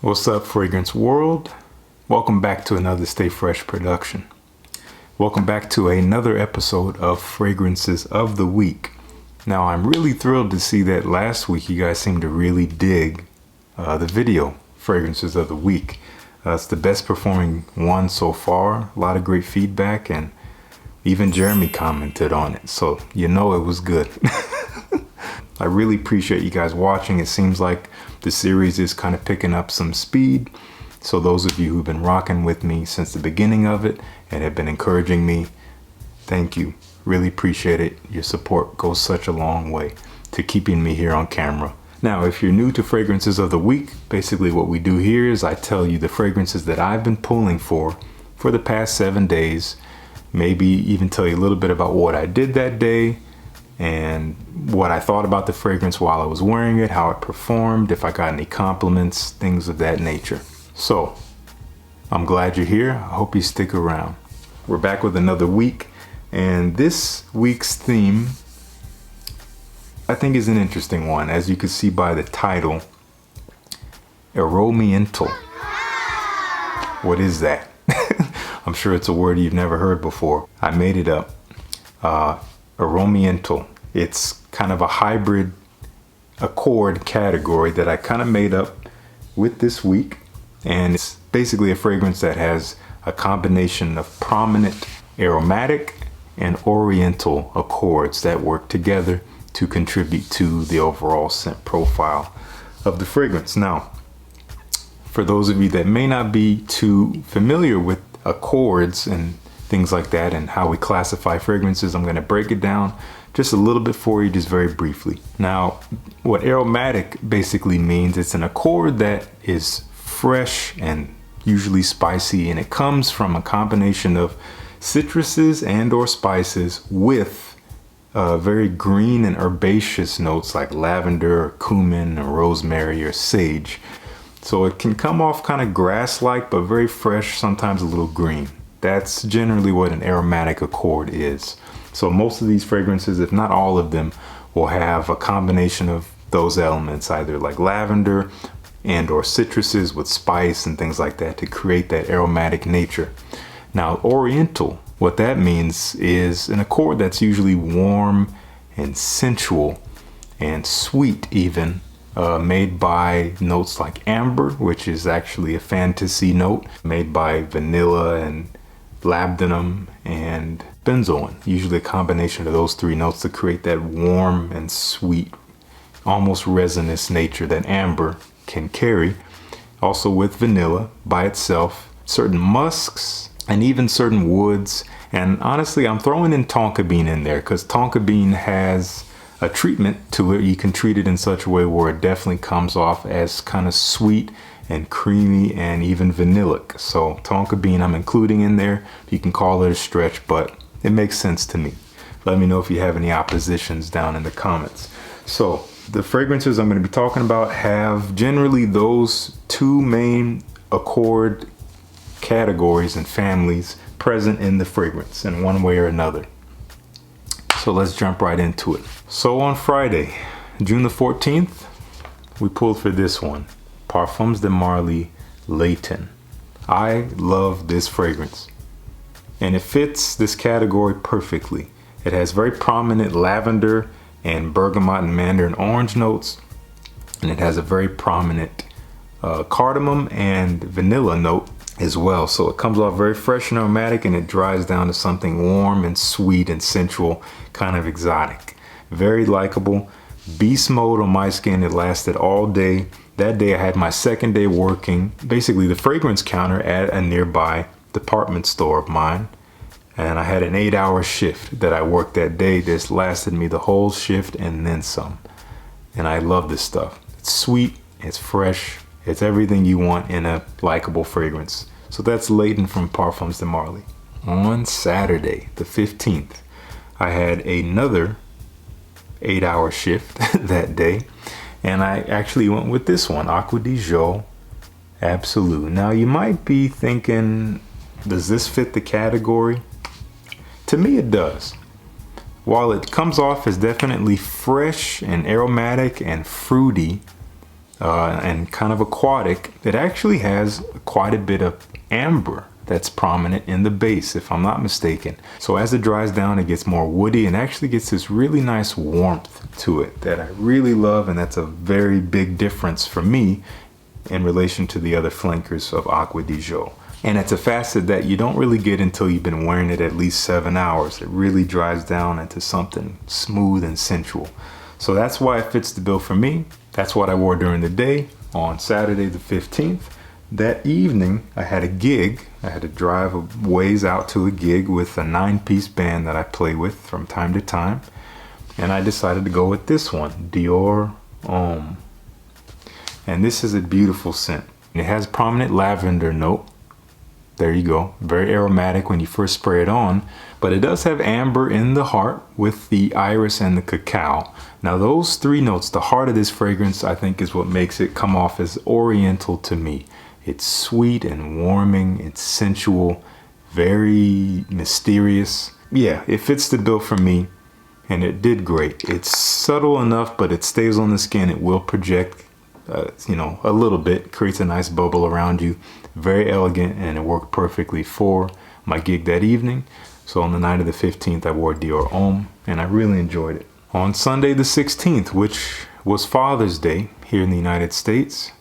What's up, fragrance world? Welcome back to another Stay Fresh production. Welcome back to another episode of Fragrances of the Week. Now, I'm really thrilled to see that last week you guys seemed to really dig the video, Fragrances of the Week. It's the best performing one so far. A lot of great feedback, and even Jeremy commented on it, so you know it was good. I really appreciate you guys watching. It seems like the series is kind of picking up some speed. So those of you who've been rocking with me since the beginning of it and have been encouraging me, thank you. Really appreciate it. Your support goes such a long way to keeping me here on camera. Now, if you're new to Fragrances of the Week, basically what we do here is I tell you the fragrances that I've been pulling for the past 7 days. Maybe even tell you a little bit about what I did that day and what I thought about the fragrance while I was wearing it, how it performed, if I got any compliments, things of that nature. So, I'm glad you're here. I hope you stick around. We're back with another week, and this week's theme, I think, is an interesting one. As you can see by the title, Aromiental. What is that? I'm sure it's a word you've never heard before. I made it up. Aromiental. It's kind of a hybrid accord category that I kind of made up with this week. And it's basically a fragrance that has a combination of prominent aromatic and oriental accords that work together to contribute to the overall scent profile of the fragrance. Now, for those of you that may not be too familiar with accords and things like that and how we classify fragrances, I'm going to break it down just a little bit for you, just very briefly. Now, what aromatic basically means, it's an accord that is fresh and usually spicy, and it comes from a combination of citruses and or spices with very green and herbaceous notes like lavender, or cumin, or rosemary, or sage. So it can come off kind of grass-like, but very fresh, sometimes a little green. That's generally what an aromatic accord is. So most of these fragrances, if not all of them, will have a combination of those elements, either like lavender and or citruses with spice and things like that to create that aromatic nature. Now, oriental, what that means is an accord that's usually warm and sensual and sweet even, made by notes like amber, which is actually a fantasy note, made by vanilla and labdanum and benzoin, usually a combination of those three notes to create that warm and sweet, almost resinous nature that amber can carry. Also with vanilla by itself, certain musks, and even certain woods. And honestly, I'm throwing in tonka bean in there because tonka bean has a treatment to it. You can treat it in such a way where it definitely comes off as kind of sweet and creamy and even vanillic. So tonka bean I'm including in there. You can call it a stretch, but it makes sense to me. Let me know if you have any oppositions down in the comments. So the fragrances I'm going to be talking about have generally those two main accord categories and families present in the fragrance in one way or another. So let's jump right into it. So on Friday, June the 14th, we pulled for this one, Parfums de Marley Layton. I love this fragrance, and it fits this category perfectly. It has very prominent lavender and bergamot and mandarin orange notes, and it has a very prominent cardamom and vanilla note as well. So it comes off very fresh and aromatic, and it dries down to something warm and sweet and sensual, kind of exotic. Very likable. Beast mode on my skin. It lasted all day. That day I had my second day working basically the fragrance counter at a nearby department store of mine, and I had an 8-hour shift that I worked that day. This lasted me the whole shift and then some, and I love this stuff. It's sweet, it's fresh, it's everything you want in a likable fragrance. So that's Layton from Parfums de Marley. On Saturday the 15th, I had another 8-hour shift that day, and I actually went with this one, Aqua Diesel Absolute. Now you might be thinking, does this fit the category? To me it does. While it comes off as definitely fresh and aromatic and fruity, and kind of aquatic. It actually has quite a bit of amber that's prominent in the base, if I'm not mistaken. So as it dries down, it gets more woody and actually gets this really nice warmth to it that I really love, and that's a very big difference for me in relation to the other flankers of Aqua Diesel. And it's a facet that you don't really get until you've been wearing it at least 7 hours. It really dries down into something smooth and sensual. So that's why it fits the bill for me. That's what I wore during the day on Saturday the 15th. That evening, I had a gig. I had to drive a ways out to a gig with a 9-piece band that I play with from time to time. And I decided to go with this one, Dior Homme. And this is a beautiful scent. It has a prominent lavender note. There you go. Very aromatic when you first spray it on. But it does have amber in the heart with the iris and the cacao. Now those 3 notes, the heart of this fragrance, I think is what makes it come off as Oriental to me. It's sweet and warming, it's sensual, very mysterious. Yeah, it fits the bill for me, and it did great. It's subtle enough, but it stays on the skin. It will project, a little bit, creates a nice bubble around you. Very elegant, and it worked perfectly for my gig that evening. So on the night of the 15th, I wore Dior Homme, and I really enjoyed it. On Sunday the 16th, which was Father's Day here in the United States,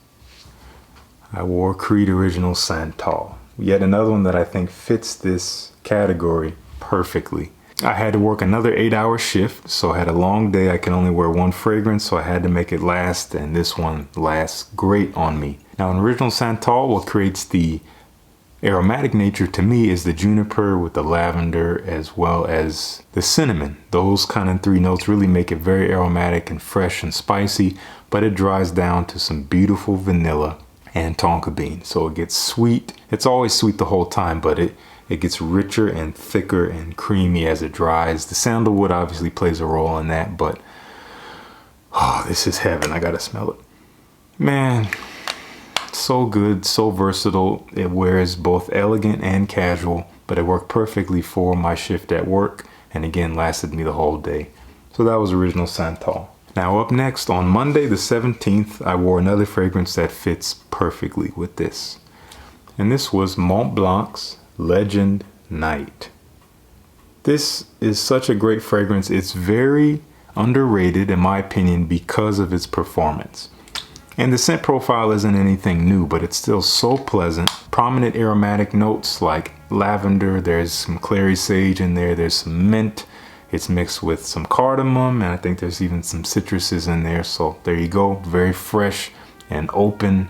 I wore Creed Original Santal. Yet another one that I think fits this category perfectly. I had to work another 8-hour shift, so I had a long day. I can only wear 1 fragrance, so I had to make it last, and this one lasts great on me. Now in Original Santal, what creates the aromatic nature to me is the juniper with the lavender as well as the cinnamon. Those kind of 3 notes really make it very aromatic and fresh and spicy, but it dries down to some beautiful vanilla and tonka bean. So it gets sweet. It's always sweet the whole time, but it gets richer and thicker and creamy as it dries. The sandalwood obviously plays a role in that, but oh, this is heaven. I gotta smell it. Man, so good, so versatile. It wears both elegant and casual, but it worked perfectly for my shift at work, and again lasted me the whole day. So that was Original Santal. Now up next, on Monday the 17th, I wore another fragrance that fits perfectly with this. And this was Mont Blanc's Legend Night. This is such a great fragrance. It's very underrated in my opinion because of its performance. And the scent profile isn't anything new, but it's still so pleasant. Prominent aromatic notes like lavender, there's some clary sage in there, there's some mint. It's mixed with some cardamom, and I think there's even some citruses in there. So there you go, very fresh and open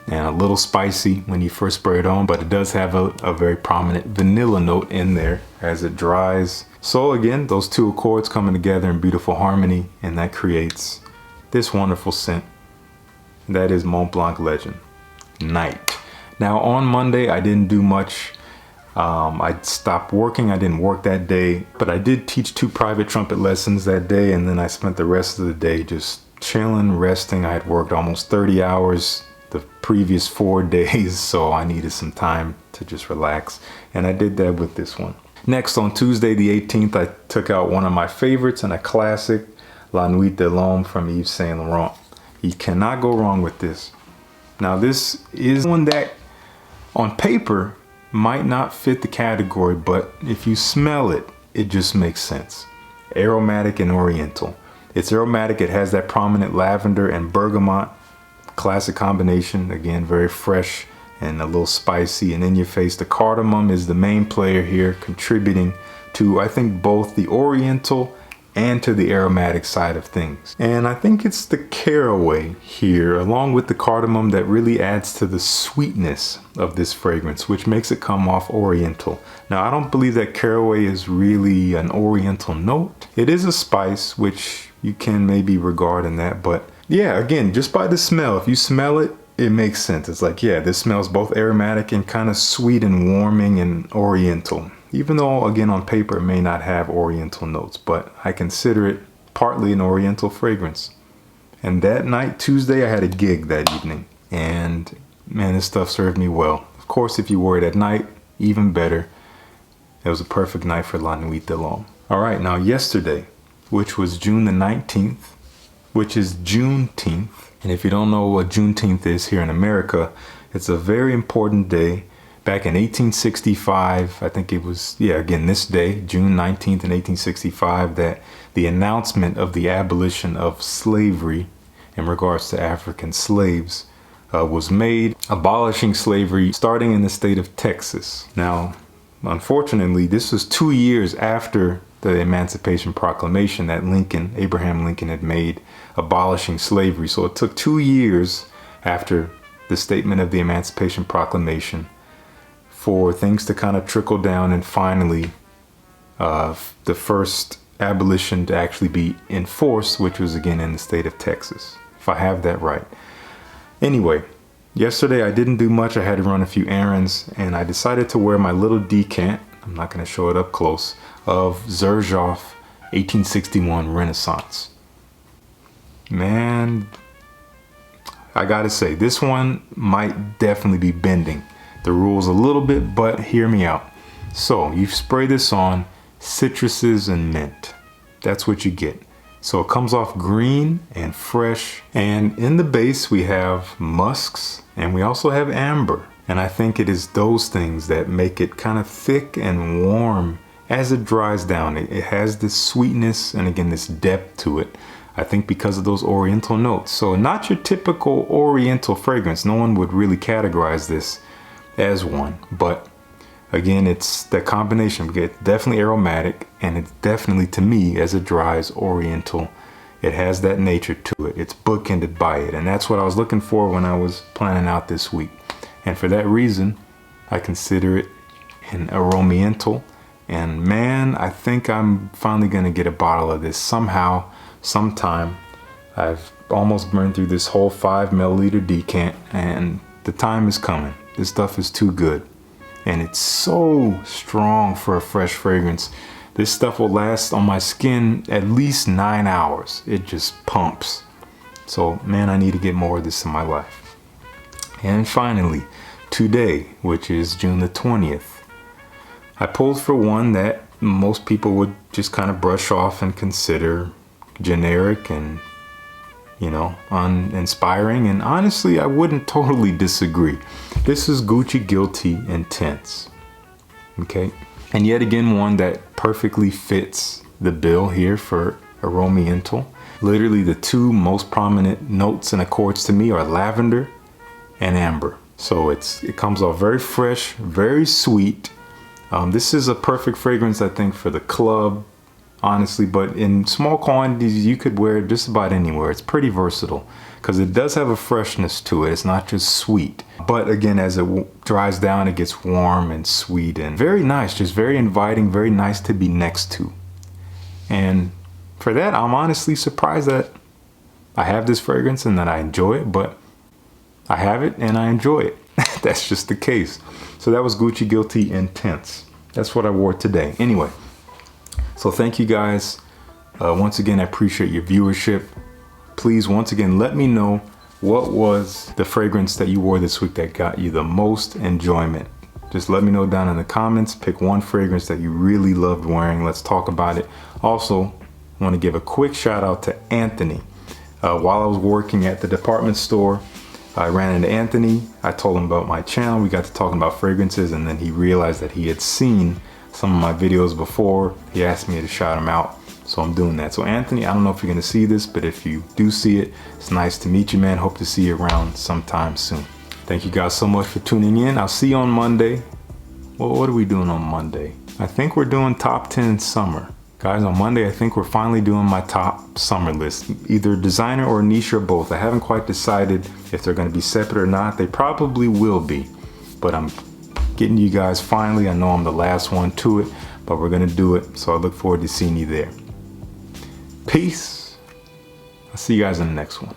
and a little spicy when you first spray it on, but it does have a very prominent vanilla note in there as it dries. So again, those 2 accords coming together in beautiful harmony, and that creates this wonderful scent. That is Mont Blanc Legend Night. Now on Monday, I didn't do much. I stopped working. I didn't work that day, but I did teach 2 private trumpet lessons that day, and then I spent the rest of the day just chilling, resting. I had worked almost 30 hours the previous 4 days, so I needed some time to just relax, and I did that with this one. Next, on Tuesday the 18th, I took out one of my favorites and a classic, La Nuit de l'Homme from Yves Saint Laurent. You cannot go wrong with this. Now this is one that on paper might not fit the category, but if you smell it, it just makes sense. Aromatic and Oriental. It's aromatic, it has that prominent lavender and bergamot, classic combination, again very fresh and a little spicy and in your face. The cardamom is the main player here, contributing to I think both the Oriental and to the aromatic side of things. And I think it's the caraway here along with the cardamom that really adds to the sweetness of this fragrance, which makes it come off Oriental. Now I don't believe that caraway is really an Oriental note. It is a spice, which you can maybe regard in that, but yeah, again, just by the smell, if you smell it, it makes sense. It's like, yeah, this smells both aromatic and kind of sweet and warming and Oriental. Even though, again, on paper, it may not have Oriental notes, but I consider it partly an Oriental fragrance. And that night, Tuesday, I had a gig that evening. And man, this stuff served me well. Of course, if you wore it at night, even better. It was a perfect night for La Nuit de l'Homme. All right, now yesterday, which was June the 19th, which is Juneteenth And if you don't know what Juneteenth is here in America, it's a very important day. Back in 1865, I think it was, again, this day, June 19th in 1865, that the announcement of the abolition of slavery in regards to African slaves was made, abolishing slavery starting in the state of Texas. Now, unfortunately, this was 2 years after the Emancipation Proclamation that Abraham Lincoln had made, abolishing slavery. So it took 2 years after the statement of the Emancipation Proclamation for things to kind of trickle down, and finally the first abolition to actually be enforced, which was again in the state of Texas, if I have that right. Anyway, yesterday I didn't do much. I had to run a few errands, and I decided to wear my little decant, I'm not going to show it up close, of Xerjoff 1861 Renaissance. Man, I gotta say, this one might definitely be bending the rules a little bit, but hear me out. So you spray this on, citruses and mint. That's what you get. So it comes off green and fresh, and in the base we have musks and we also have amber. And I think it is those things that make it kind of thick and warm as it dries down. It has this sweetness and again this depth to it, I think because of those Oriental notes. So not your typical Oriental fragrance. No one would really categorize this as one, but again, it's the combination. It's definitely aromatic, and it's definitely, to me, as it dries, Oriental. It has that nature to it. It's bookended by it, and that's what I was looking for when I was planning out this week. And for that reason, I consider it an Aromiental. And man, I think I'm finally gonna get a bottle of this somehow, sometime. I've almost burned through this whole 5 milliliter decant, and the time is coming. This stuff is too good. And it's so strong for a fresh fragrance. This stuff will last on my skin at least 9 hours. It just pumps. So man, I need to get more of this in my life. And finally, today, which is June the 20th, I pulled for one that most people would just kind of brush off and consider generic and, you know, uninspiring. And honestly, I wouldn't totally disagree. This is Gucci Guilty Intense. Okay. And yet again, one that perfectly fits the bill here for Aromiental. Literally the two most prominent notes and accords to me are lavender and amber. So it comes off very fresh, very sweet. This is a perfect fragrance, I think, for the club, honestly, but in small quantities, you could wear it just about anywhere. It's pretty versatile because it does have a freshness to it. It's not just sweet. But again, as it dries down, it gets warm and sweet and very nice, just very inviting, very nice to be next to. And for that, I'm honestly surprised that I have this fragrance and that I enjoy it, but I have it and I enjoy it. That's just the case. So that was Gucci Guilty Intense. That's what I wore today. Anyway, so thank you guys. Once again, I appreciate your viewership. Please, once again, let me know what was the fragrance that you wore this week that got you the most enjoyment. Just let me know down in the comments. Pick one fragrance that you really loved wearing. Let's talk about it. Also, I want to give a quick shout out to Anthony. While I was working at the department store, I ran into Anthony. I told him about my channel. We got to talking about fragrances, and then he realized that he had seen some of my videos before. He asked me to shout him out, so I'm doing that. So Anthony, I don't know if you're gonna see this, but if you do see it, it's nice to meet you, man. Hope to see you around sometime soon. Thank you guys so much for tuning in. I'll see you on Monday. Well, what are we doing on Monday? I think we're doing top 10 summer. Guys, on Monday, I think we're finally doing my top summer list, either designer or niche or both. I haven't quite decided if they're gonna be separate or not. They probably will be, but I'm getting you guys finally. I know I'm the last one to it, but we're gonna do it. So I look forward to seeing you there. Peace. I'll see you guys in the next one.